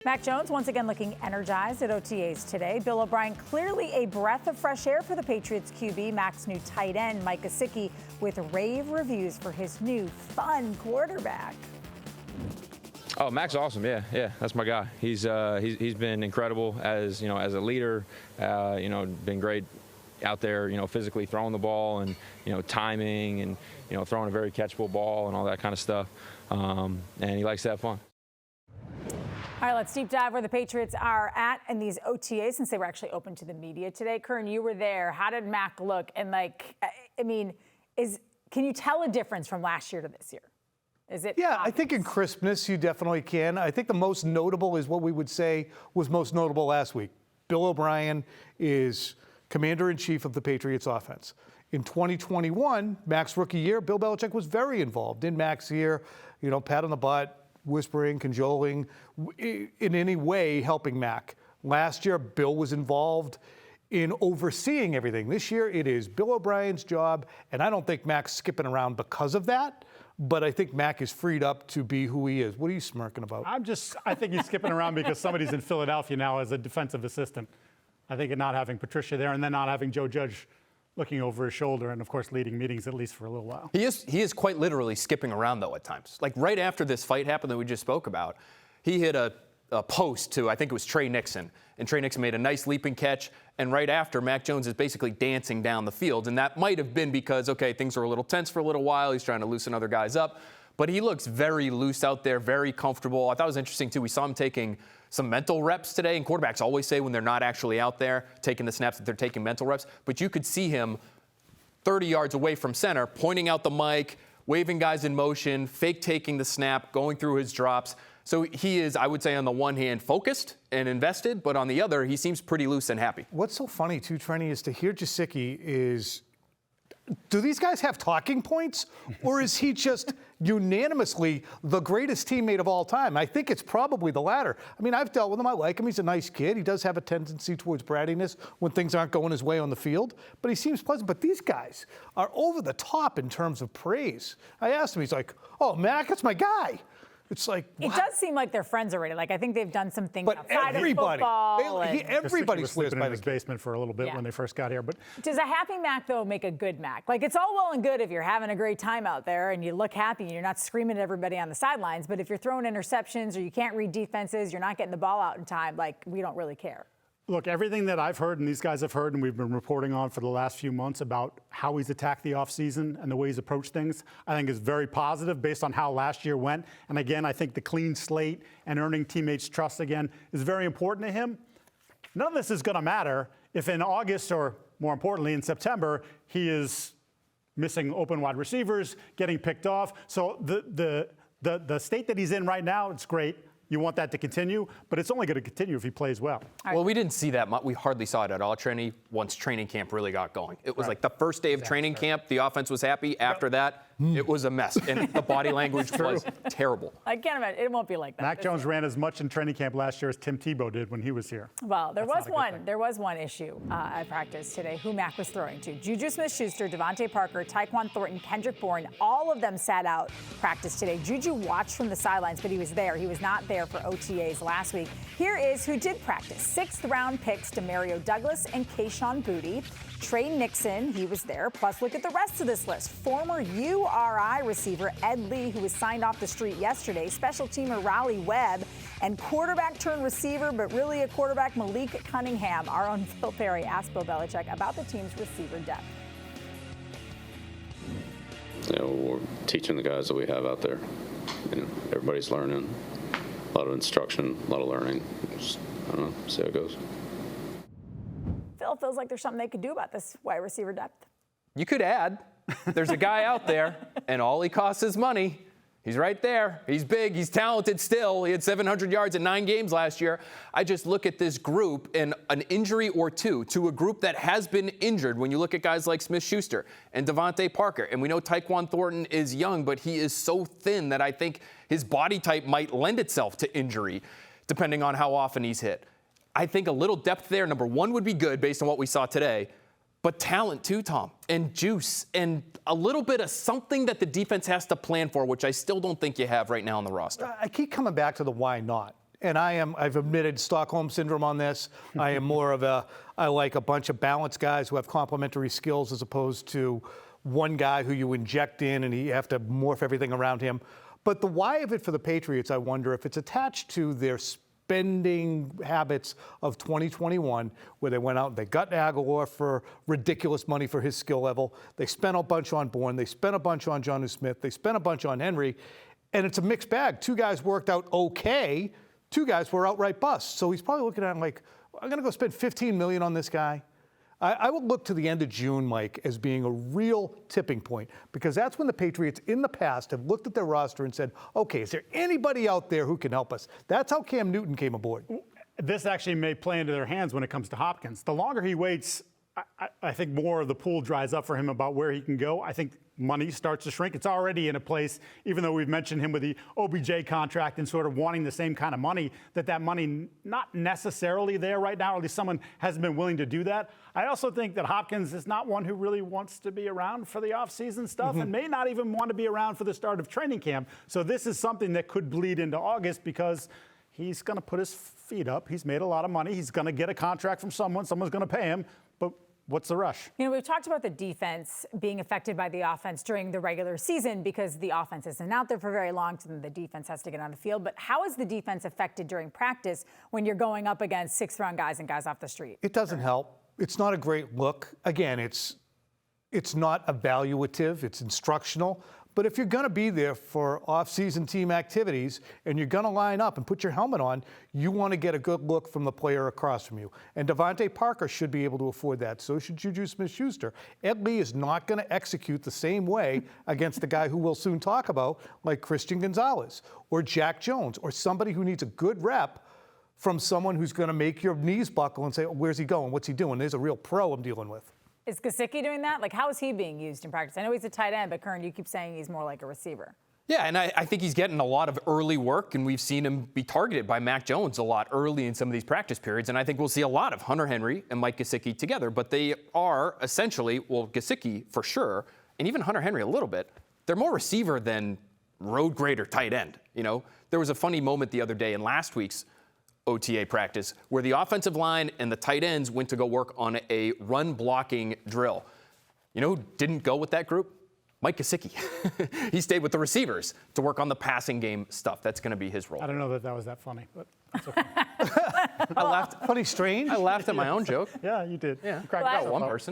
Mac Jones once again looking energized at OTAs today. Bill O'Brien clearly a breath of fresh air for the Patriots QB. Mac's new tight end, Mike Gesicki, with rave reviews for his new fun quarterback. Oh, Mac's awesome. Yeah, that's my guy. He's been incredible as a leader. Been great out there, physically throwing the ball and timing and throwing a very catchable ball and all that kind of stuff. And he likes to have fun. All right, let's deep dive where the Patriots are at in these OTAs since they were actually open to the media today. Curran, you were there. How did Mac look? And can you tell a difference from last year to this year? Is it? Yeah, I think in crispness you definitely can. I think the most notable is what we would say was most notable last week. Bill O'Brien is commander-in-chief of the Patriots offense. In 2021, Mac's rookie year, Bill Belichick was very involved in Mac's year, pat on the butt, whispering, cajoling, in any way helping Mac. Last year, Bill was involved in overseeing everything. This year, it is Bill O'Brien's job, and I don't think Mac's skipping around because of that, but I think Mac is freed up to be who he is. What are you smirking about? I think he's skipping around because somebody's in Philadelphia now as a defensive assistant. I think not having Patricia there and then not having Joe Judge looking over his shoulder and, of course, leading meetings at least for a little while. He is quite literally skipping around, though, at times. Like right after this fight happened that we just spoke about, he hit a post to, I think it was Trey Nixon, and Trey Nixon made a nice leaping catch, and right after, Mac Jones is basically dancing down the field, and that might have been because, okay, things are a little tense for a little while, he's trying to loosen other guys up, but he looks very loose out there, very comfortable. I thought it was interesting, too, we saw him taking some mental reps today, and quarterbacks always say when they're not actually out there taking the snaps that they're taking mental reps, but you could see him 30 yards away from center, pointing out the mic, waving guys in motion, fake taking the snap, going through his drops. So he is, I would say, on the one hand, focused and invested, but on the other, he seems pretty loose and happy. What's so funny, too, Trenni, is to hear Gesicki is, do these guys have talking points, or is he just unanimously the greatest teammate of all time? I think it's probably the latter. I mean, I've dealt with him. I like him. He's a nice kid. He does have a tendency towards brattiness when things aren't going his way on the field, but he seems pleasant. But these guys are over the top in terms of praise. I asked him, he's like, oh, Mac, that's my guy. It's like, what? It does seem like they're friends already. Like, I think they've done some things outside of everybody, football. everybody was swears sleeping by in his basement for a little bit when they first got here. But does a happy Mac, though, make a good Mac? Like, it's all well and good if you're having a great time out there and you look happy and you're not screaming at everybody on the sidelines. But if you're throwing interceptions or you can't read defenses, you're not getting the ball out in time, like, we don't really care. Look, everything that I've heard and these guys have heard and we've been reporting on for the last few months about how he's attacked the offseason and the way he's approached things, I think is very positive based on how last year went. And again, I think the clean slate and earning teammates' trust again is very important to him. None of this is going to matter if in August or, more importantly, in September, he is missing open wide receivers, getting picked off. So the state that he's in right now, it's great. You want that to continue, but it's only going to continue if he plays well. Well, we didn't see that much. We hardly saw it at all, Trenni, once training camp really got going. It was like the first day of training camp, the offense was happy. After that, it was a mess, and the body language was terrible. I can't imagine. It won't be like that. Mac Jones ran as much in training camp last year as Tim Tebow did when he was here. Well, there was one issue at practice today, who Mac was throwing to. Juju Smith-Schuster, Devontae Parker, Tyquan Thornton, Kendrick Bourne, all of them sat out practice today. Juju watched from the sidelines, but he was there. He was not there for OTAs last week. Here is who did practice. 6th-round picks Demario Douglas and Kayshon Boutte. Trey Nixon, he was there. Plus, look at the rest of this list. Former URI receiver Ed Lee, who was signed off the street yesterday. Special teamer Raleigh Webb. And quarterback-turned-receiver, but really a quarterback, Malik Cunningham. Our own Phil Perry asked Bill Belichick about the team's receiver depth. We're teaching the guys that we have out there. Everybody's learning. A lot of instruction, a lot of learning. Just, I don't know, see how it goes. Phil, feels like there's something they could do about this wide receiver depth. You could add, there's a guy out there, and all he costs is money. He's right there. He's big. He's talented still. He had 700 yards in 9 games last year. I just look at this group and an injury or two to a group that has been injured when you look at guys like Smith-Schuster and Devontae Parker. And we know Tyquan Thornton is young, but he is so thin that I think his body type might lend itself to injury, depending on how often he's hit. I think a little depth there, number one, would be good based on what we saw today. But talent too, Tom, and juice, and a little bit of something that the defense has to plan for, which I still don't think you have right now on the roster. I keep coming back to the why not. and I've admitted Stockholm Syndrome on this. I am more of I like a bunch of balanced guys who have complementary skills as opposed to one guy who you inject in and you have to morph everything around him. But the why of it for the Patriots, I wonder if it's attached to their spending habits of 2021, where they went out and they got Aguilar for ridiculous money for his skill level. They spent a bunch on Bourne. They spent a bunch on Jonnu Smith. They spent a bunch on Henry. And it's a mixed bag. 2 guys worked out okay. 2 guys were outright busts. So he's probably looking at it like, I'm going to go spend $15 million on this guy. I would look to the end of June, Mike, as being a real tipping point, because that's when the Patriots in the past have looked at their roster and said, okay, is there anybody out there who can help us? That's how Cam Newton came aboard. This actually may play into their hands when it comes to Hopkins. The longer he waits, I think more of the pool dries up for him about where he can go. I think money starts to shrink. It's already in a place, even though we've mentioned him with the OBJ contract and sort of wanting the same kind of money, that money not necessarily there right now, or at least someone hasn't been willing to do that. I also think that Hopkins is not one who really wants to be around for the offseason stuff and may not even want to be around for the start of training camp. So this is something that could bleed into August because he's going to put his feet up. He's made a lot of money. He's going to get a contract from someone. Someone's going to pay him. But what's the rush? You know, we've talked about the defense being affected by the offense during the regular season because the offense isn't out there for very long, so the defense has to get on the field. But how is the defense affected during practice when you're going up against 6th-round guys and guys off the street? It doesn't help. It's not a great look. Again, it's not evaluative. It's instructional. But if you're going to be there for off-season team activities and you're going to line up and put your helmet on, you want to get a good look from the player across from you. And Devontae Parker should be able to afford that. So should Juju Smith-Schuster. Ed Lee is not going to execute the same way against the guy who we'll soon talk about, like Christian Gonzalez or Jack Jones, or somebody who needs a good rep from someone who's going to make your knees buckle and say, oh, where's he going? What's he doing? There's a real pro I'm dealing with. Is Gesicki doing that? Like, how is he being used in practice? I know he's a tight end, but Curran, you keep saying he's more like a receiver. Yeah, and I think he's getting a lot of early work, and we've seen him be targeted by Mac Jones a lot early in some of these practice periods, and I think we'll see a lot of Hunter Henry and Mike Gesicki together, but they are essentially, well, Gesicki for sure, and even Hunter Henry a little bit, they're more receiver than road grader tight end. You know, there was a funny moment the other day in last week's OTA practice where the offensive line and the tight ends went to go work on a run blocking drill. You know who didn't go with that group? Mike Gesicki. He stayed with the receivers to work on the passing game stuff. That's going to be his role. I don't know that was that funny, but it's okay. Funny, strange. I laughed at my own joke. Yeah, you did. Yeah, You cracked about yourself one up. person.